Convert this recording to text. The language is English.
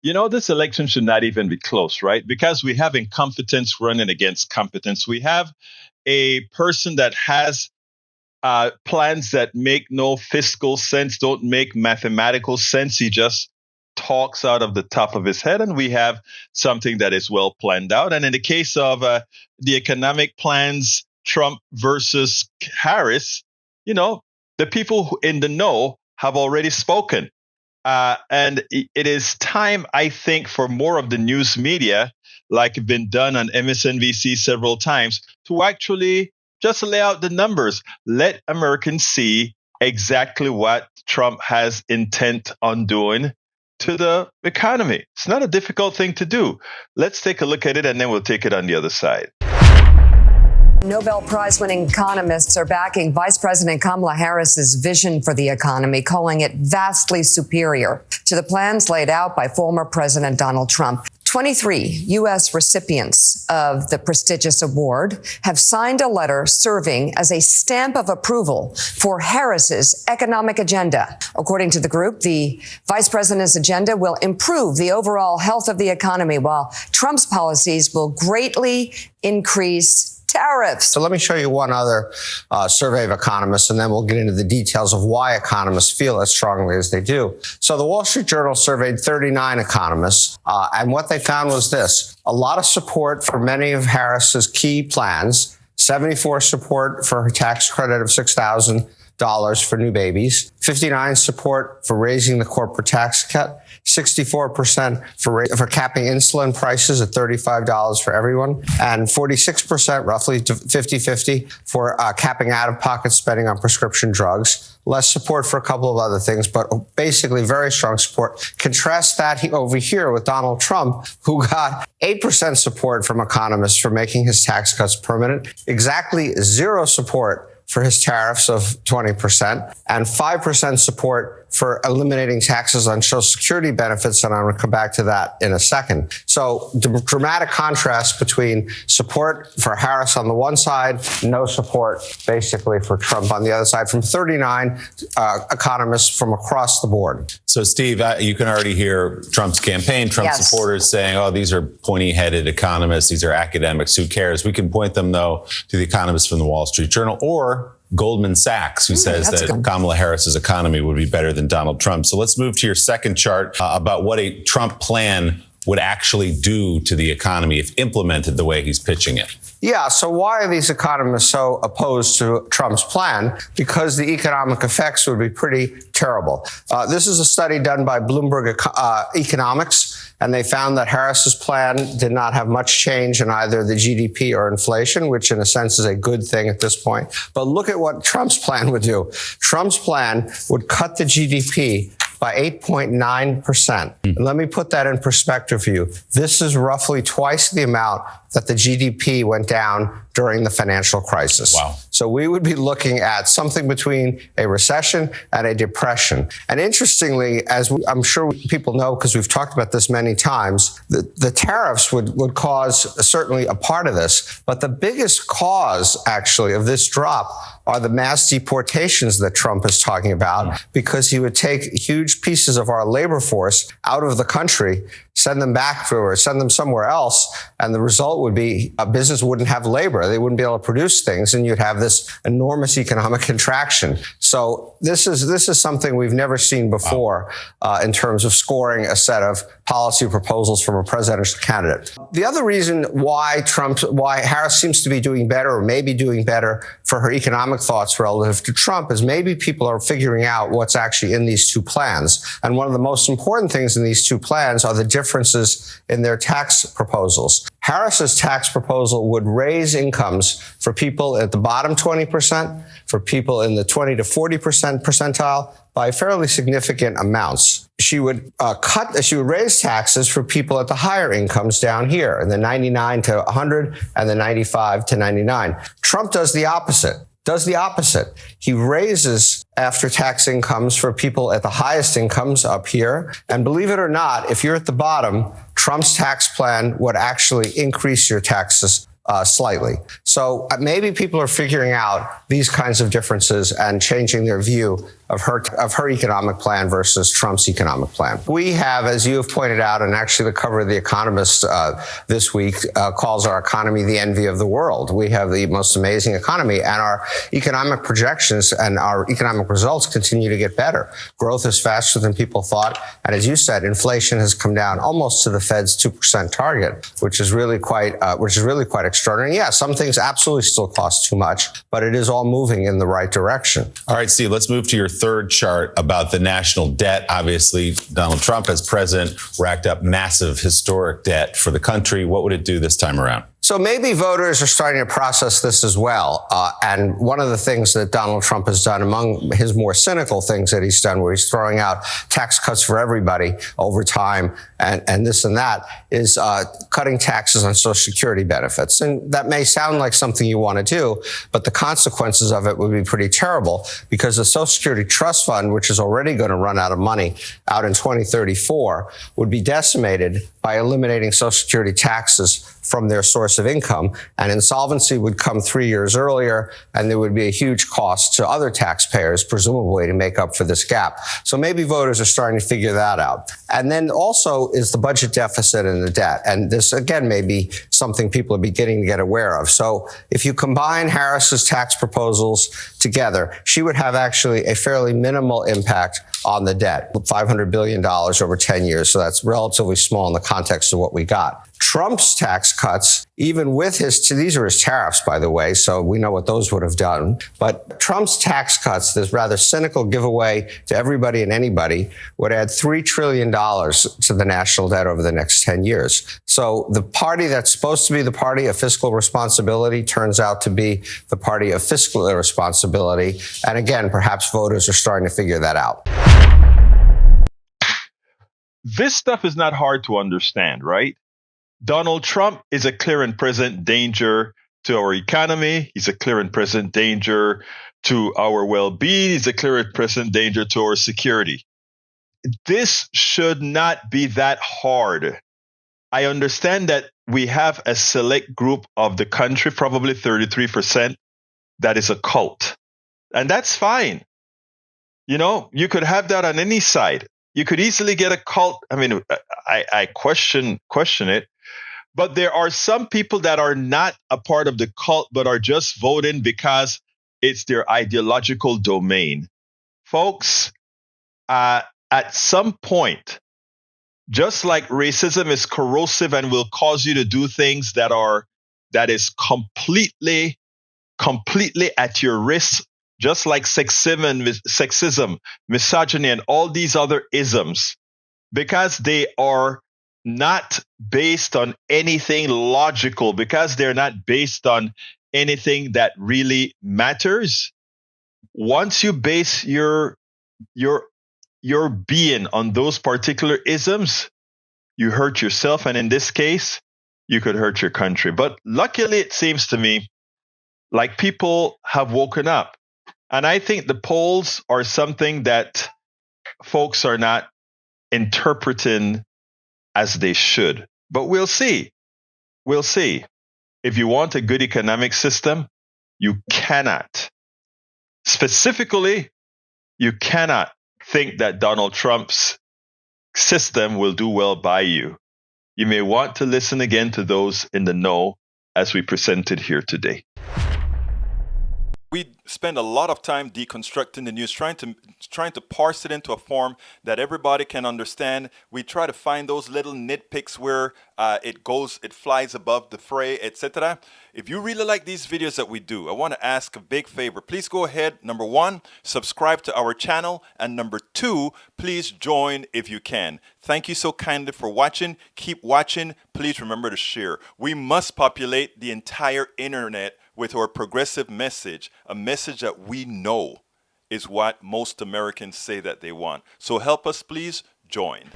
This election should not even be close, right? Because we have incompetence running against competence. We have a person that has plans that make no fiscal sense, don't make mathematical sense. He just talks out of the top of his head. And we have something that is well planned out. And in the case of the economic plans, Trump versus Harris, the people in the know have already spoken. And it is time, I think, for more of the news media, like been done on MSNBC several times, to actually just lay out the numbers. Let Americans see exactly what Trump has intent on doing to the economy. It's not a difficult thing to do. Let's take a look at it, and then we'll take it on the other side. Nobel Prize-winning economists are backing Vice President Kamala Harris's vision for the economy, calling it vastly superior to the plans laid out by former President Donald Trump. 23 U.S. recipients of the prestigious award have signed a letter serving as a stamp of approval for Harris's economic agenda. According to the group, the vice president's agenda will improve the overall health of the economy, while Trump's policies will greatly increase tariffs. So let me show you one other survey of economists, and then we'll get into the details of why economists feel as strongly as they do. So the Wall Street Journal surveyed 39 economists, and what they found was this: a lot of support for many of Harris's key plans, 74 support for her tax credit of $6,000 for new babies, 59 support for raising the corporate tax cut, 64% for capping insulin prices at $35 for everyone, and 46%, roughly 50-50, for capping out-of-pocket spending on prescription drugs. Less support for a couple of other things, but basically very strong support. Contrast that over here with Donald Trump, who got 8% support from economists for making his tax cuts permanent, exactly 0 support for his tariffs of 20%, and 5% support for eliminating taxes on Social Security benefits, and I'm going to come back to that in a second. So the dramatic contrast between support for Harris on the one side, no support basically for Trump on the other side, from 39 economists from across the board. So, Steve, you can already hear Trump's campaign, Trump's supporters saying, oh, these are pointy-headed economists, these are academics, who cares? We can point them, though, to the economists from the Wall Street Journal or Goldman Sachs, who says that Kamala Harris's economy would be better than Donald Trump. So let's move to your second chart about what a Trump plan would actually do to the economy if implemented the way he's pitching it. Yeah, so why are these economists so opposed to Trump's plan? Because the economic effects would be pretty terrible. This is a study done by Bloomberg Economics, and they found that Harris's plan did not have much change in either the GDP or inflation, which in a sense is a good thing at this point. But look at what Trump's plan would do. Trump's plan would cut the GDP by 8.9%. And let me put that in perspective for you. This is roughly twice the amount that the GDP went down during the financial crisis. Wow. So we would be looking at something between a recession and a depression. And interestingly, I'm sure people know, because we've talked about this many times, the tariffs would cause certainly a part of this. But the biggest cause, actually, of this drop are the mass deportations that Trump is talking about, because he would take huge pieces of our labor force out of the country, send them back to or send them somewhere else. And the result would be a business wouldn't have labor. They wouldn't be able to produce things, and you'd have this enormous economic contraction. So this is something we've never seen before in terms of scoring a set of policy proposals from a presidential candidate. The other reason why Harris seems to be doing better, or maybe doing better for her economic thoughts relative to Trump, is maybe people are figuring out what's actually in these two plans. And one of the most important things in these two plans are the differences in their tax proposals. Harris's tax proposal would raise incomes for people at the bottom 20%, for people in the 20 to 40% percentile by fairly significant amounts. She would raise taxes for people at the higher incomes down here, in the 99 to 100 and the 95 to 99. Trump does the opposite. He raises after-tax incomes for people at the highest incomes up here. And believe it or not, if you're at the bottom, Trump's tax plan would actually increase your taxes slightly. So maybe people are figuring out these kinds of differences and changing their view of her economic plan versus Trump's economic plan. We have, as you have pointed out, and actually the cover of The Economist this week calls our economy the envy of the world. We have the most amazing economy, and our economic projections and our economic results continue to get better. Growth is faster than people thought, and as you said, inflation has come down almost to the Fed's 2% target, which is really quite extraordinary. Yeah, some things absolutely still cost too much, but it is all moving in the right direction. All right, Steve, let's move to your third chart about the national debt. Obviously, Donald Trump, as president, racked up massive historic debt for the country. What would it do this time around? So maybe voters are starting to process this as well. And one of the things that Donald Trump has done, among his more cynical things that he's done, where he's throwing out tax cuts for everybody over time and this and that, is cutting taxes on Social Security benefits. And that may sound like something you want to do, but the consequences of it would be pretty terrible, because the Social Security Trust Fund, which is already going to run out of money out in 2034, would be decimated by eliminating Social Security taxes from their source of income, and insolvency would come 3 years earlier, and there would be a huge cost to other taxpayers, presumably, to make up for this gap. So maybe voters are starting to figure that out. And then also is the budget deficit and the debt. And this, again, may be something people are beginning to get aware of. So if you combine Harris's tax proposals together, she would have actually a fairly minimal impact on the debt, $500 billion over 10 years. So that's relatively small in the context of what we got. Trump's tax cuts, even with these are his tariffs, by the way, so we know what those would have done. But Trump's tax cuts, this rather cynical giveaway to everybody and anybody, would add $3 trillion to the national debt over the next 10 years. So the party that's supposed to be the party of fiscal responsibility turns out to be the party of fiscal irresponsibility. And again, perhaps voters are starting to figure that out. This stuff is not hard to understand, right? Donald Trump is a clear and present danger to our economy. He's a clear and present danger to our well-being. He's a clear and present danger to our security. This should not be that hard. I understand that we have a select group of the country, probably 33%, that is a cult. And that's fine. You know, you could have that on any side. You could easily get a cult. I mean, I question it. But there are some people that are not a part of the cult, but are just voting because it's their ideological domain. Folks, at some point, just like racism is corrosive and will cause you to do things that is completely at your risk, just like sexism, misogyny, and all these other isms, because they are not based on anything logical, because they're not based on anything that really matters. Once you base your being on those particular isms, you hurt yourself, and in this case, you could hurt your country. But luckily, it seems to me like people have woken up. And I think the polls are something that folks are not interpreting as they should. But we'll see. We'll see. If you want a good economic system, you cannot. Specifically, you cannot think that Donald Trump's system will do well by you. You may want to listen again to those in the know as we presented here today. We spend a lot of time deconstructing the news, trying to parse it into a form that everybody can understand. We try to find those little nitpicks where it flies above the fray, etc. If you really like these videos that we do, I want to ask a big favor. Please go ahead. Number one, subscribe to our channel. And number two, please join if you can. Thank you so kindly for watching. Keep watching. Please remember to share. We must populate the entire internet with our progressive message, a message that we know is what most Americans say that they want. So help us, please join.